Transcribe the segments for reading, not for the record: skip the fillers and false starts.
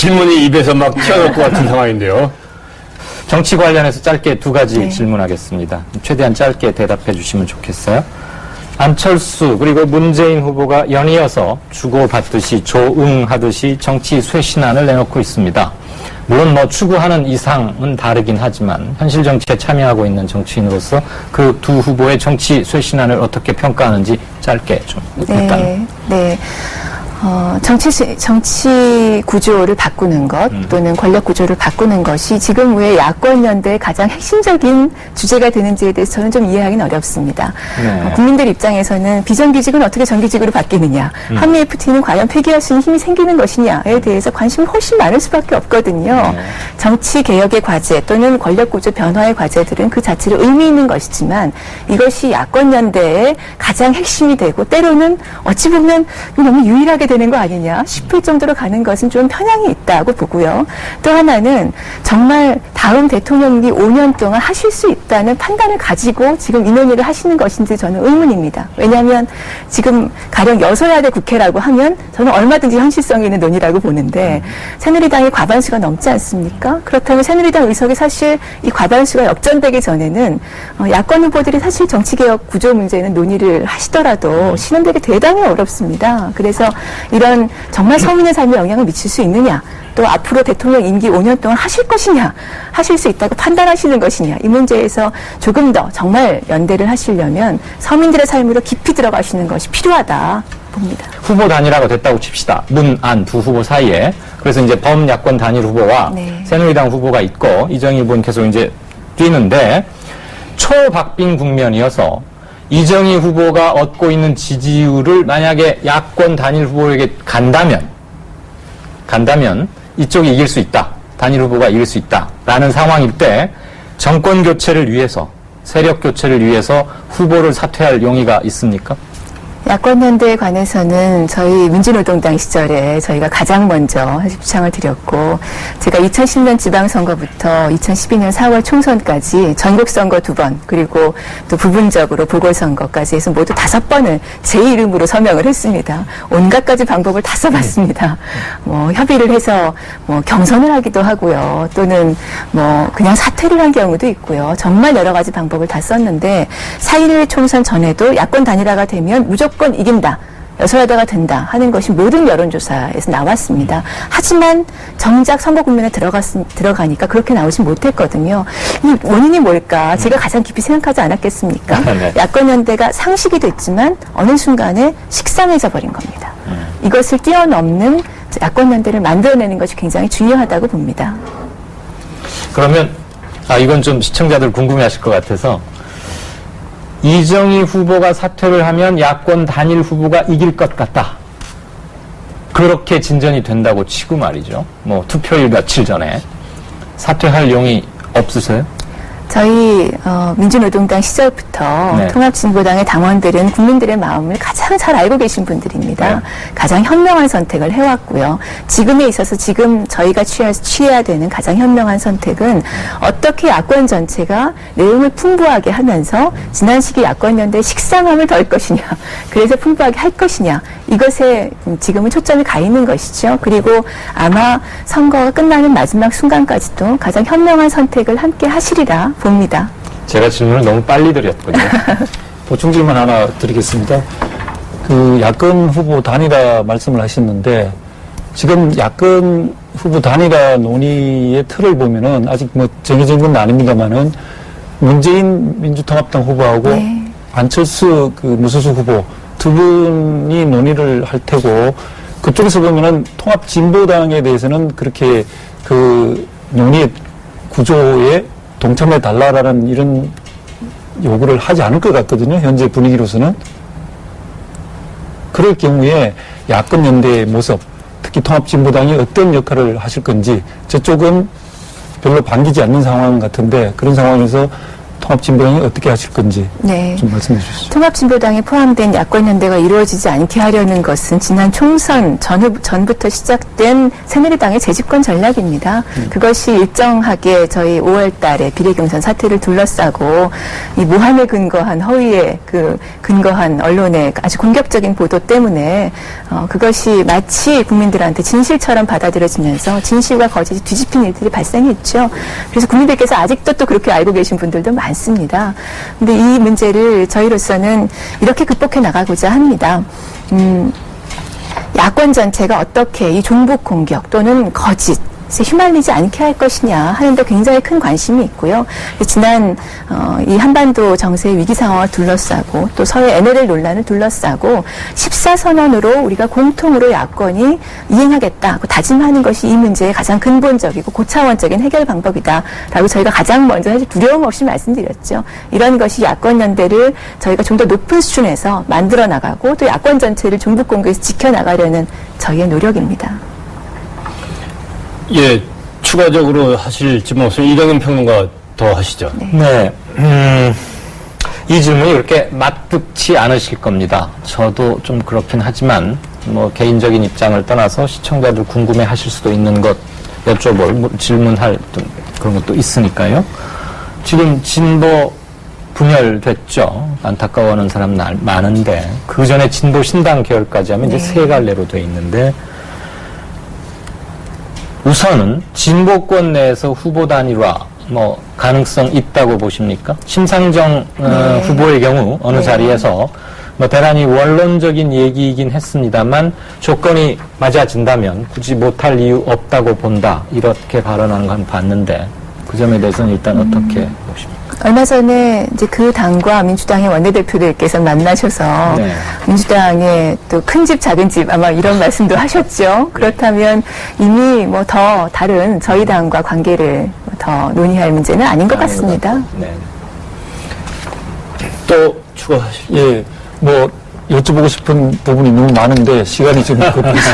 질문이 입에서 막 튀어나올 것 같은 상황인데요. 정치 관련해서 짧게 두 가지 네. 질문하겠습니다. 최대한 짧게 대답해 주시면 좋겠어요. 안철수 그리고 문재인 후보가 연이어서 주고받듯이 조응하듯이 정치 쇄신안을 내놓고 있습니다. 물론 뭐 추구하는 이상은 다르긴 하지만 현실 정치에 참여하고 있는 정치인으로서 그 두 후보의 정치 쇄신안을 어떻게 평가하는지 짧게 좀 일단. 네. 정치 구조를 바꾸는 것 또는 권력 구조를 바꾸는 것이 지금 왜 야권 연대의 가장 핵심적인 주제가 되는지에 대해서 저는 좀 이해하기는 어렵습니다. 네. 국민들 입장에서는 비정규직은 어떻게 정규직으로 바뀌느냐, 한미 FTA는 과연 폐기할 수 있는 힘이 생기는 것이냐에 대해서 관심이 훨씬 많을 수밖에 없거든요. 네. 정치 개혁의 과제 또는 권력 구조 변화의 과제들은 그 자체로 의미 있는 것이지만 이것이 야권 연대의 가장 핵심이 되고 때로는 어찌 보면 너무 유일하게 되는 거 아니냐 싶을 정도로 가는 것은 좀 편향이 있다고 보고요. 또 하나는 정말 다음 대통령이 5년 동안 하실 수 있다는 판단을 가지고 지금 이 논의를 하시는 것인지 저는 의문입니다. 왜냐하면 지금 가령 여소야대 국회라고 하면 저는 얼마든지 현실성이 있는 논의라고 보는데 새누리당이 과반수가 넘지 않습니까? 그렇다면 새누리당 의석이 사실 이 과반수가 역전되기 전에는 야권 후보들이 사실 정치개혁 구조 문제는 논의를 하시더라도 실현되기 대단히 어렵습니다. 그래서 이런 정말 서민의 삶에 영향을 미칠 수 있느냐, 또 앞으로 대통령 임기 5년 동안 하실 것이냐, 하실 수 있다고 판단하시는 것이냐, 이 문제에서 조금 더 정말 연대를 하시려면 서민들의 삶으로 깊이 들어가시는 것이 필요하다 봅니다. 후보 단일화가 됐다고 칩시다. 문, 안 두 후보 사이에. 그래서 이제 범야권 단일 후보와 네. 새누리당 후보가 있고 이정희 후보는 계속 이제 뛰는데 초박빙 국면이어서 이정희 후보가 얻고 있는 지지율을 만약에 야권 단일 후보에게 간다면 이쪽이 이길 수 있다. 단일 후보가 이길 수 있다라는 상황일 때 정권 교체를 위해서, 세력 교체를 위해서 후보를 사퇴할 용의가 있습니까? 야권 연대에 관해서는 저희 민주노동당 시절에 저희가 가장 먼저 주창을 드렸고, 제가 2010년 지방선거부터 2012년 4월 총선까지 전국선거 2번, 그리고 또 부분적으로 보궐선거까지 해서 모두 5번을 제 이름으로 서명을 했습니다. 온갖 가지 방법을 다 써봤습니다. 협의를 해서 경선을 하기도 하고요. 또는 그냥 사퇴를 한 경우도 있고요. 정말 여러 가지 방법을 다 썼는데 4.11 총선 전에도 야권 단일화가 되면 무조건 이긴다, 여소야대가 된다 하는 것이 모든 여론조사에서 나왔습니다. 하지만 정작 선거 국면에 들어가니까 그렇게 나오지 못했거든요. 이 원인이 뭘까? 제가 가장 깊이 생각하지 않았겠습니까? 네. 야권 연대가 상식이 됐지만 어느 순간에 식상해져 버린 겁니다. 이것을 뛰어넘는 야권 연대를 만들어내는 것이 굉장히 중요하다고 봅니다. 그러면 이건 좀 시청자들 궁금해하실 것 같아서 이정희 후보가 사퇴를 하면 야권 단일 후보가 이길 것 같다. 그렇게 진전이 된다고 치고 말이죠. 투표일 며칠 전에 사퇴할 용의 없으세요? 저희 민주노동당 시절부터 네. 통합진보당의 당원들은 국민들의 마음을 가장 잘 알고 계신 분들입니다. 네. 가장 현명한 선택을 해왔고요. 지금에 있어서 지금 저희가 취해야 되는 가장 현명한 선택은 어떻게 야권 전체가 내용을 풍부하게 하면서 지난 시기 야권연대의 식상함을 덜 것이냐, 그래서 풍부하게 할 것이냐, 이것에 지금은 초점이 가 있는 것이죠. 그리고 아마 선거가 끝나는 마지막 순간까지도 가장 현명한 선택을 함께 하시리라 봅니다. 제가 질문을 너무 빨리 드렸거든요. 보충 질문 하나 드리겠습니다. 야권 후보 단일화 말씀을 하셨는데, 지금 야권 후보 단일화 논의의 틀을 보면은 아직 정해진 건 아닙니다만은 문재인 민주통합당 후보하고 네. 안철수 무소속 후보 두 분이 논의를 할 테고, 그쪽에서 보면은 통합진보당에 대해서는 그렇게 논의 구조에 동참해 달라라는 이런 요구를 하지 않을 것 같거든요. 현재 분위기로서는. 그럴 경우에 야권 연대의 모습, 특히 통합진보당이 어떤 역할을 하실 건지, 저쪽은 별로 반기지 않는 상황 같은데, 그런 상황에서 통합진보당이 어떻게 하실 건지 네. 좀 말씀해 주시죠. 통합진보당에 포함된 야권연대가 이루어지지 않게 하려는 것은 지난 총선 전부터 시작된 새누리당의 재집권 전략입니다. 그것이 일정하게 저희 5월 달에 비례경선 사태를 둘러싸고 이 모함에 근거한 허위에 근거한 언론의 아주 공격적인 보도 때문에 그것이 마치 국민들한테 진실처럼 받아들여지면서 진실과 거짓이 뒤집힌 일들이 발생했죠. 그래서 국민들께서 아직도 또 그렇게 알고 계신 분들도 많습니다. 근데 이 문제를 저희로서는 이렇게 극복해 나가고자 합니다. 야권 전체가 어떻게 이 종북 공격 또는 거짓 휘말리지 않게 할 것이냐 하는데 굉장히 큰 관심이 있고요. 지난 이 한반도 정세의 위기 상황을 둘러싸고 또 서해 NLL 논란을 둘러싸고 14선언으로 우리가 공통으로 야권이 이행하겠다고 다짐하는 것이 이 문제의 가장 근본적이고 고차원적인 해결 방법이다라고 저희가 가장 먼저 사실 두려움 없이 말씀드렸죠. 이런 것이 야권 연대를 저희가 좀 더 높은 수준에서 만들어 나가고 또 야권 전체를 종북 공격에서 지켜나가려는 저희의 노력입니다. 예, 추가적으로 하실 질문 없으면 이정현 평론가 더 하시죠. 네. 이 질문이 그렇게 맞듣지 않으실 겁니다. 저도 좀 그렇긴 하지만 뭐 개인적인 입장을 떠나서 시청자들 궁금해 하실 수도 있는 것 여쭤볼 질문할 그런 것도 있으니까요. 지금 진보 분열됐죠. 안타까워하는 사람 많은데 그 전에 진보 신당 계열까지 하면 이제 세 갈래로 돼 있는데 우선은 진보권 내에서 후보 단일화 뭐 가능성 있다고 보십니까? 심상정 후보의 경우 어느 자리에서 뭐 대단히 원론적인 얘기이긴 했습니다만 조건이 맞아진다면 굳이 못할 이유 없다고 본다 이렇게 발언하는 건 봤는데 그 점에 대해서는 일단 어떻게 보십니까? 얼마 전에 이제 그 당과 민주당의 원내대표들께서 만나셔서 네. 민주당의 또 큰 집 작은 집 아마 이런 말씀도 하셨죠. 그렇다면 이미 뭐 더 다른 저희 당과 관계를 더 논의할 문제는 아닌 것 같습니다. 네. 또 추가하실 예, 뭐 여쭤보고 싶은 부분이 너무 많은데 시간이 좀 급해서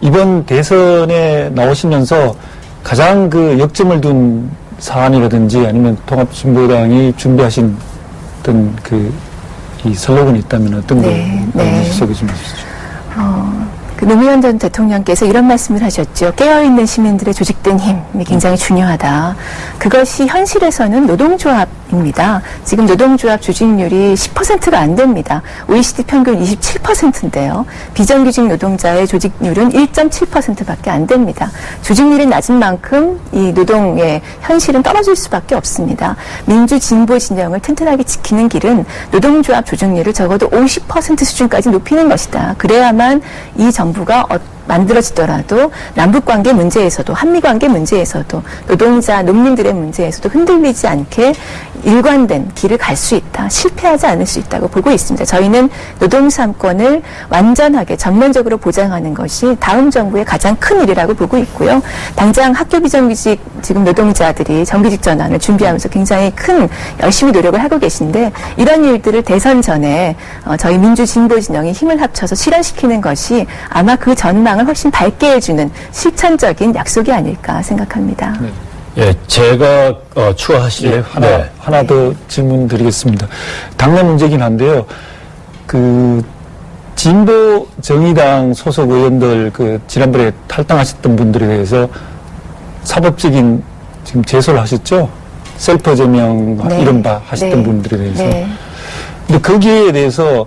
이번 대선에 나오시면서 가장 그 역점을 둔 사안이라든지 아니면 통합진보당이 준비하신 어떤 이 슬로건이 있다면 어떤 걸 소개 좀 해주시죠. 그 노무현 전 대통령께서 이런 말씀을 하셨죠. 깨어있는 시민들의 조직된 힘이 굉장히 중요하다. 그것이 현실에서는 노동조합입니다. 지금 노동조합 조직률이 10%가 안 됩니다. OECD 평균 27%인데요. 비정규직 노동자의 조직률은 1.7%밖에 안 됩니다. 조직률이 낮은 만큼 이 노동의 현실은 떨어질 수밖에 없습니다. 민주 진보 진영을 튼튼하게 지키는 길은 노동조합 조직률을 적어도 50% 수준까지 높이는 것이다. 그래야만 이 정부가 만들어지더라도 남북관계 문제에서도 한미관계 문제에서도 노동자, 농민들의 문제에서도 흔들리지 않게 일관된 길을 갈 수 있다. 실패하지 않을 수 있다고 보고 있습니다. 저희는 노동 3권을 완전하게 전면적으로 보장하는 것이 다음 정부의 가장 큰 일이라고 보고 있고요. 당장 학교 비정규직 지금 노동자들이 정규직 전환을 준비하면서 굉장히 열심히 노력을 하고 계신데 이런 일들을 대선 전에 저희 민주 진보 진영이 힘을 합쳐서 실현시키는 것이 아마 그 전망을 훨씬 밝게 해주는 실천적인 약속이 아닐까 생각합니다. 네. 예, 제가 추가하실 예, 하나 더 질문 드리겠습니다. 당내 문제긴 한데요. 진보 정의당 소속 의원들 지난번에 탈당하셨던 분들에 대해서 사법적인 지금 제소를 하셨죠? 셀프 제명 이른바 하셨던 분들에 대해서. 근데 거기에 대해서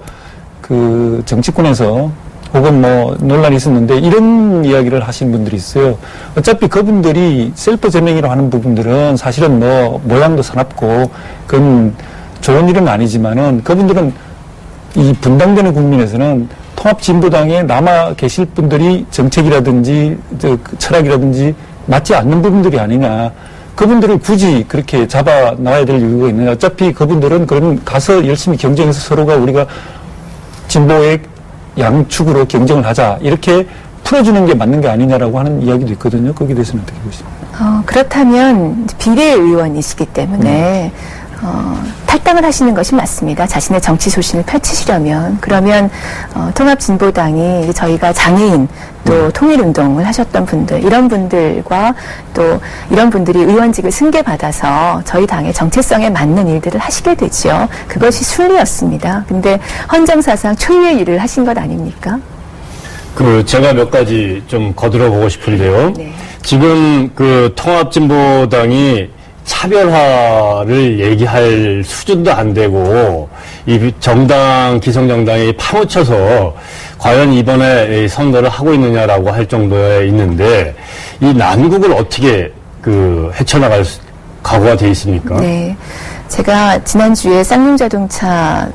정치권에서 혹은 뭐 논란이 있었는데 이런 이야기를 하신 분들이 있어요. 어차피 그분들이 셀프 제명이라고 하는 부분들은 사실은 뭐 모양도 사납고 그건 좋은 일은 아니지만은 그분들은 이 분당되는 국민에서는 통합진보당에 남아 계실 분들이 정책이라든지 철학이라든지 맞지 않는 부분들이 아니냐. 그분들을 굳이 그렇게 잡아 놔야 될 이유가 있느냐. 어차피 그분들은 그럼 가서 열심히 경쟁해서 서로가 우리가 진보의 양축으로 경쟁을 하자 이렇게 풀어주는 게 맞는 게 아니냐라고 하는 이야기도 있거든요. 거기에 대해서는 어떻게 보십니까? 그렇다면 비례의원이시기 때문에 탈당을 하시는 것이 맞습니다. 자신의 정치 소신을 펼치시려면. 그러면 통합진보당이 저희가 장애인 또 통일운동을 하셨던 분들, 이런 분들과 또 이런 분들이 의원직을 승계받아서 저희 당의 정체성에 맞는 일들을 하시게 되지요. 그것이 순리였습니다. 근데 헌정사상 초유의 일을 하신 것 아닙니까? 제가 몇 가지 좀 거들어 보고 싶은데요. 네. 지금 통합진보당이 차별화를 얘기할 수준도 안 되고, 이 정당, 기성정당이 파묻혀서 과연 이번에 이 선거를 하고 있느냐라고 할 정도에 있는데, 이 난국을 어떻게 헤쳐나갈 각오가 돼 있습니까? 네. 제가 지난주에 쌍용자동차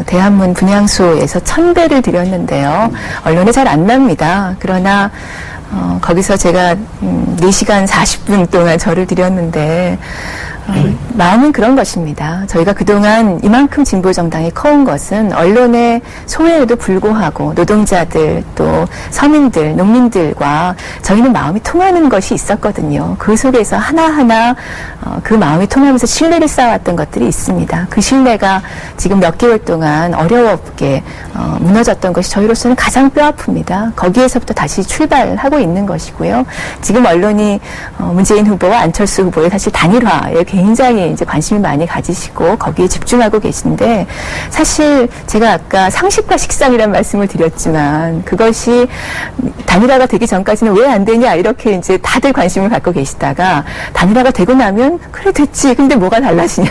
대한문 분향소에서 1000배를 드렸는데요. 언론에 잘 안 납니다. 그러나 거기서 제가 4시간 40분 동안 절을 드렸는데 마음은 그런 것입니다. 저희가 그동안 이만큼 진보정당이 커온 것은 언론의 소외에도 불구하고 노동자들 또 서민들, 농민들과 저희는 마음이 통하는 것이 있었거든요. 그 속에서 하나하나 그 마음이 통하면서 신뢰를 쌓아왔던 것들이 있습니다. 그 신뢰가 지금 몇 개월 동안 어려웠게 무너졌던 것이 저희로서는 가장 뼈아픕니다. 거기에서부터 다시 출발하고 있는 것이고요. 지금 언론이 문재인 후보와 안철수 후보의 사실 단일화에 굉장히 이제 관심을 많이 가지시고 거기에 집중하고 계신데, 사실 제가 아까 상식과 식상이라는 말씀을 드렸지만 그것이 단일화가 되기 전까지는 왜 안 되냐 이렇게 이제 다들 관심을 갖고 계시다가 단일화가 되고 나면 그래 됐지 근데 뭐가 달라지냐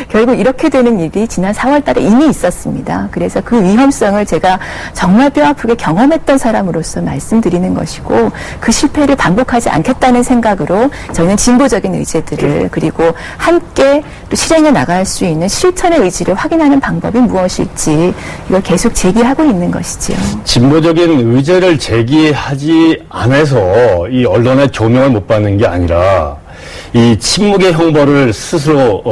결국 이렇게 되는 일이 지난 4월 달에 이미 있었습니다. 그래서 그 위험성을 제가 정말 뼈아프게 경험했던 사람으로서 말씀드리는 것이고, 그 실패를 반복하지 않겠다는 생각으로 저희는 진보적인 의제들을 그리고 함께 또 실행해 나갈 수 있는 실천의 의지를 확인하는 방법이 무엇일지 이걸 계속 제기하고 있는 것이지요. 진보적인 의제를 제기하지 않아서 이 언론의 조명을 못 받는 게 아니라 이 침묵의 형벌을 스스로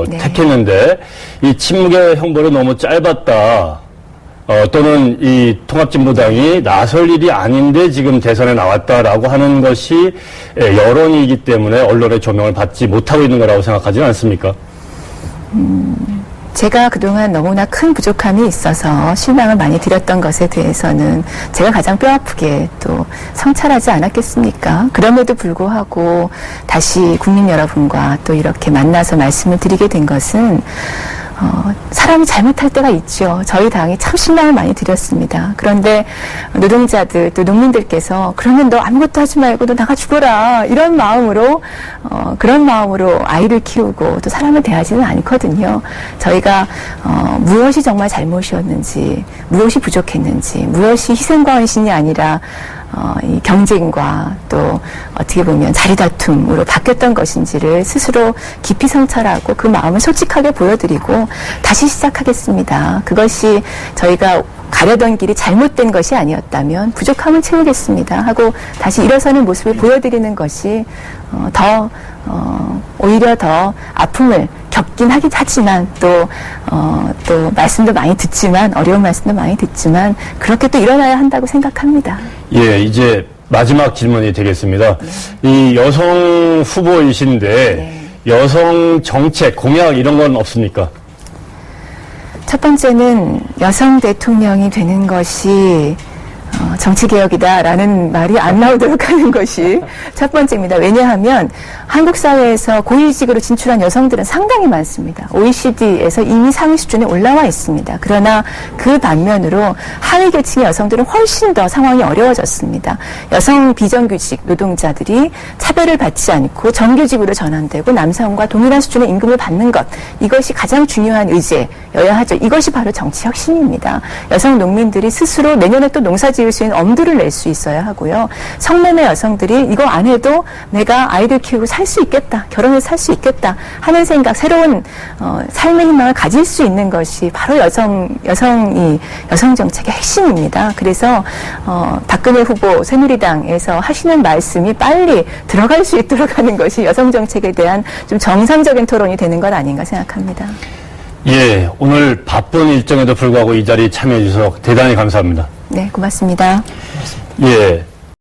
네. 택했는데, 이 침묵의 형벌이 너무 짧았다. 또는 이 통합진보당이 나설 일이 아닌데 지금 대선에 나왔다라고 하는 것이 여론이기 때문에 언론의 조명을 받지 못하고 있는 거라고 생각하지는 않습니까? 제가 그동안 너무나 큰 부족함이 있어서 실망을 많이 드렸던 것에 대해서는 제가 가장 뼈아프게 또 성찰하지 않았겠습니까? 그럼에도 불구하고 다시 국민 여러분과 또 이렇게 만나서 말씀을 드리게 된 것은 사람이 잘못할 때가 있죠. 저희 당이 참 실망을 많이 드렸습니다. 그런데 노동자들 또 농민들께서 그러면 너 아무것도 하지 말고 너 나가 죽어라 이런 마음으로 그런 마음으로 아이를 키우고 또 사람을 대하지는 않거든요. 저희가 무엇이 정말 잘못이었는지, 무엇이 부족했는지, 무엇이 희생과 헌신이 아니라 이 경쟁과 또 어떻게 보면 자리다툼으로 바뀌었던 것인지를 스스로 깊이 성찰하고 그 마음을 솔직하게 보여드리고 다시 시작하겠습니다. 그것이 저희가 가려던 길이 잘못된 것이 아니었다면 부족함을 채우겠습니다 하고 다시 일어서는 모습을 보여드리는 것이 오히려 더 아픔을 겪긴 하지만 또 말씀도 많이 듣지만 어려운 말씀도 많이 듣지만 그렇게 또 일어나야 한다고 생각합니다. 예, 이제 마지막 질문이 되겠습니다. 이 여성 후보이신데 여성 정책, 공약 이런 건 없습니까? 첫 번째는 여성 대통령이 되는 것이 정치개혁이다라는 말이 안 나오도록 하는 것이 첫 번째입니다. 왜냐하면 한국 사회에서 고위직으로 진출한 여성들은 상당히 많습니다. OECD에서 이미 상위 수준에 올라와 있습니다. 그러나 그 반면으로 하위 계층의 여성들은 훨씬 더 상황이 어려워졌습니다. 여성 비정규직 노동자들이 차별을 받지 않고 정규직으로 전환되고 남성과 동일한 수준의 임금을 받는 것, 이것이 가장 중요한 의제여야 하죠. 이것이 바로 정치 혁신입니다. 여성 농민들이 스스로 내년에 또 농사 지을 수 있는 엄두를 낼 수 있어야 하고요. 성매매 여성들이 이거 안 해도 내가 아이들 키우고 살 수 있겠다, 결혼해서 살 수 있겠다 하는 생각, 새로운 삶의 희망을 가질 수 있는 것이 바로 여성 정책의 핵심입니다. 그래서 박근혜 후보 새누리당에서 하시는 말씀이 빨리 들어갈 수 있도록 하는 것이 여성 정책에 대한 좀 정상적인 토론이 되는 것 아닌가 생각합니다. 예, 오늘 바쁜 일정에도 불구하고 이 자리에 참여해 주셔서 대단히 감사합니다. 네, 고맙습니다. 예.